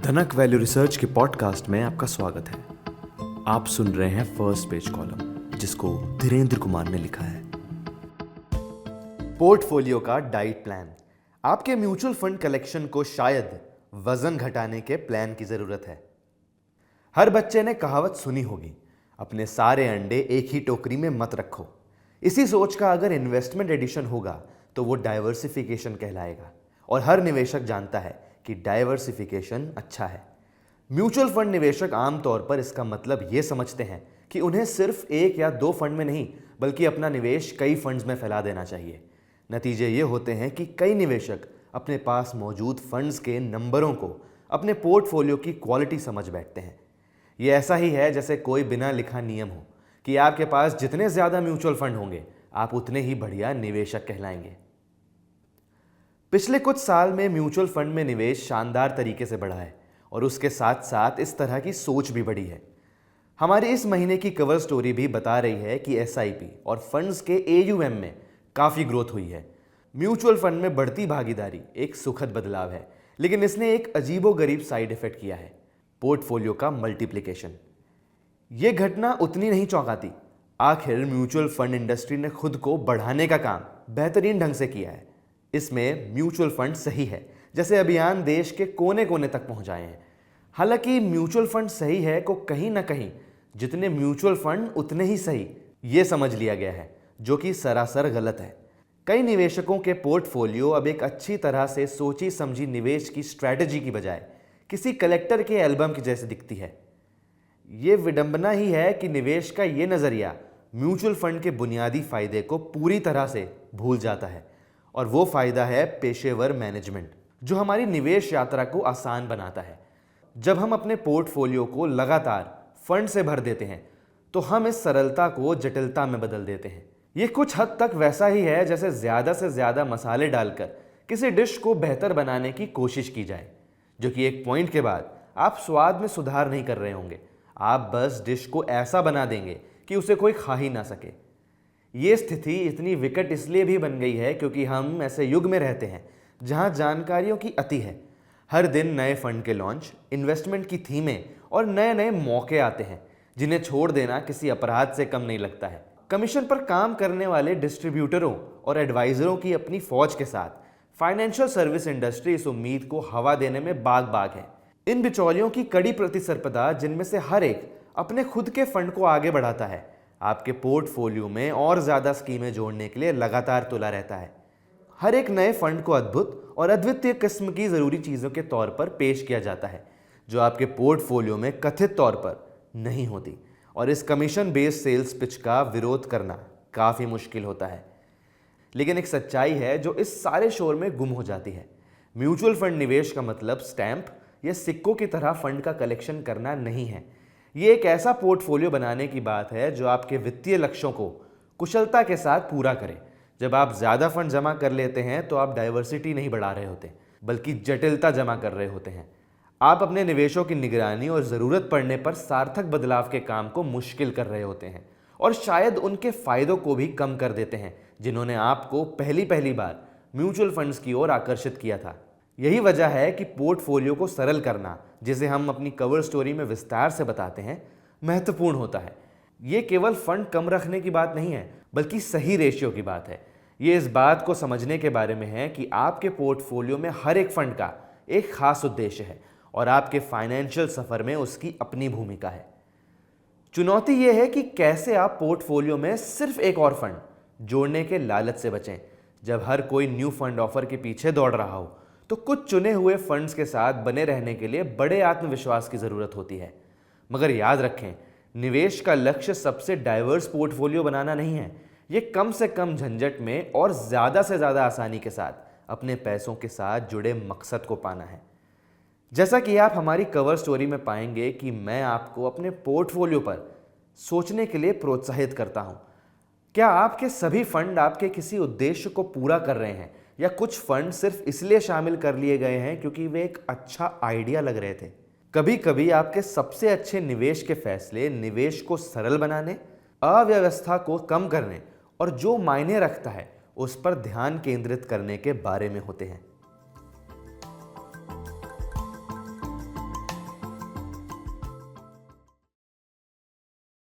धनक value research के podcast में आपका स्वागत है। आप सुन रहे हैं फर्स्ट पेज कॉलम, जिसको धीरेन्द्र कुमार ने लिखा है। पोर्टफोलियो का डाइट प्लान। आपके म्यूचुअल फंड कलेक्शन को शायद वजन घटाने के प्लान की जरूरत है। हर बच्चे ने कहावत सुनी होगी, अपने सारे अंडे एक ही टोकरी में मत रखो। इसी सोच का अगर इन्वेस्टमेंट एडिशन होगा तो वो डाइवर्सिफिकेशन कहलाएगा, और हर निवेशक जानता है कि डाइवर्सिफिकेशन अच्छा है। म्यूचुअल फंड निवेशक आमतौर पर इसका मतलब ये समझते हैं कि उन्हें सिर्फ एक या दो फंड में नहीं, बल्कि अपना निवेश कई फंड्स में फैला देना चाहिए। नतीजे ये होते हैं कि कई निवेशक अपने पास मौजूद फंड्स के नंबरों को अपने पोर्टफोलियो की क्वालिटी समझ बैठते हैं। ये ऐसा ही है जैसे कोई बिना लिखा नियम हो कि आपके पास जितने ज़्यादा म्यूचुअल फंड होंगे, आप उतने ही बढ़िया निवेशक कहलाएंगे। पिछले कुछ साल में म्यूचुअल फंड में निवेश शानदार तरीके से बढ़ा है, और उसके साथ साथ इस तरह की सोच भी बढ़ी है। हमारी इस महीने की कवर स्टोरी भी बता रही है कि एसआईपी और फंड्स के एयूएम में काफ़ी ग्रोथ हुई है। म्यूचुअल फंड में बढ़ती भागीदारी एक सुखद बदलाव है, लेकिन इसने एक अजीबोगरीब साइड इफेक्ट किया है, पोर्टफोलियो का मल्टीप्लिकेशन। ये घटना उतनी नहीं चौंकाती। आखिर म्यूचुअल फंड इंडस्ट्री ने खुद को बढ़ाने का काम बेहतरीन ढंग से किया है। इसमें म्यूचुअल फंड सही है जैसे अभियान देश के कोने कोने तक पहुंचाए हैं। हालांकि म्यूचुअल फंड सही है को कहीं ना कहीं जितने म्यूचुअल फंड उतने ही सही ये समझ लिया गया है, जो कि सरासर गलत है। कई निवेशकों के पोर्टफोलियो अब एक अच्छी तरह से सोची समझी निवेश की स्ट्रैटेजी की बजाय किसी कलेक्टर के एल्बम की जैसे दिखती है। ये विडंबना ही है कि निवेश का ये नज़रिया म्यूचुअल फंड के बुनियादी फायदे को पूरी तरह से भूल जाता है, और वो फायदा है पेशेवर मैनेजमेंट, जो हमारी निवेश यात्रा को आसान बनाता है। जब हम अपने पोर्टफोलियो को लगातार फंड से भर देते हैं तो हम इस सरलता को जटिलता में बदल देते हैं। ये कुछ हद तक वैसा ही है जैसे ज़्यादा से ज़्यादा मसाले डालकर किसी डिश को बेहतर बनाने की कोशिश की जाए, जो कि एक पॉइंट के बाद आप स्वाद में सुधार नहीं कर रहे होंगे, आप बस डिश को ऐसा बना देंगे कि उसे कोई खा ही ना सके। ये स्थिति इतनी विकट इसलिए भी बन गई है क्योंकि हम ऐसे युग में रहते हैं जहां जानकारियों की अति है। हर दिन नए फंड के लॉन्च, इन्वेस्टमेंट की थीमें और नए नए मौके आते हैं, जिन्हें छोड़ देना किसी अपराध से कम नहीं लगता है। कमीशन पर काम करने वाले डिस्ट्रीब्यूटरों और एडवाइजरों की अपनी फौज के साथ फाइनेंशियल सर्विस इंडस्ट्री इस उम्मीद को हवा देने में बाग बाग है। इन बिचौलियों की कड़ी प्रतिस्पर्धा, जिनमें से हर एक अपने खुद के फंड को आगे बढ़ाता है, आपके पोर्टफोलियो में और ज़्यादा स्कीमें जोड़ने के लिए लगातार तुला रहता है। हर एक नए फंड को अद्भुत और अद्वितीय किस्म की ज़रूरी चीज़ों के तौर पर पेश किया जाता है, जो आपके पोर्टफोलियो में कथित तौर पर नहीं होती, और इस कमीशन बेस्ड सेल्स पिच का विरोध करना काफ़ी मुश्किल होता है। लेकिन एक सच्चाई है जो इस सारे शोर में गुम हो जाती है। म्यूचुअल फंड निवेश का मतलब स्टैंप या सिक्कों की तरह फंड का कलेक्शन करना नहीं है। ये एक ऐसा पोर्टफोलियो बनाने की बात है जो आपके वित्तीय लक्ष्यों को कुशलता के साथ पूरा करे। जब आप ज़्यादा फंड जमा कर लेते हैं तो आप डाइवर्सिटी नहीं बढ़ा रहे होते, बल्कि जटिलता जमा कर रहे होते हैं। आप अपने निवेशों की निगरानी और ज़रूरत पड़ने पर सार्थक बदलाव के काम को मुश्किल कर रहे होते हैं, और शायद उनके फ़ायदों को भी कम कर देते हैं जिन्होंने आपको पहली बार म्यूचुअल फंड्स की ओर आकर्षित किया था। यही वजह है कि पोर्टफोलियो को सरल करना, जिसे हम अपनी कवर स्टोरी में विस्तार से बताते हैं, महत्वपूर्ण होता है। ये केवल फंड कम रखने की बात नहीं है, बल्कि सही रेशियो की बात है। ये इस बात को समझने के बारे में है कि आपके पोर्टफोलियो में हर एक फंड का एक खास उद्देश्य है, और आपके फाइनेंशियल सफ़र में उसकी अपनी भूमिका है। चुनौती ये है कि कैसे आप पोर्टफोलियो में सिर्फ एक और फंड जोड़ने के लालच से बचें। जब हर कोई न्यू फंड ऑफर के पीछे दौड़ रहा हो तो कुछ चुने हुए फंड्स के साथ बने रहने के लिए बड़े आत्मविश्वास की ज़रूरत होती है। मगर याद रखें, निवेश का लक्ष्य सबसे डाइवर्स पोर्टफोलियो बनाना नहीं है। ये कम से कम झंझट में और ज़्यादा से ज़्यादा आसानी के साथ अपने पैसों के साथ जुड़े मकसद को पाना है। जैसा कि आप हमारी कवर स्टोरी में पाएंगे कि मैं आपको अपने पोर्टफोलियो पर सोचने के लिए प्रोत्साहित करता हूँ। क्या आपके सभी फंड आपके किसी उद्देश्य को पूरा कर रहे हैं, या कुछ फंड सिर्फ इसलिए शामिल कर लिए गए हैं क्योंकि वे एक अच्छा आइडिया लग रहे थे? कभी कभी आपके सबसे अच्छे निवेश के फैसले निवेश को सरल बनाने, अव्यवस्था को कम करने और जो मायने रखता है उस पर ध्यान केंद्रित करने के बारे में होते हैं।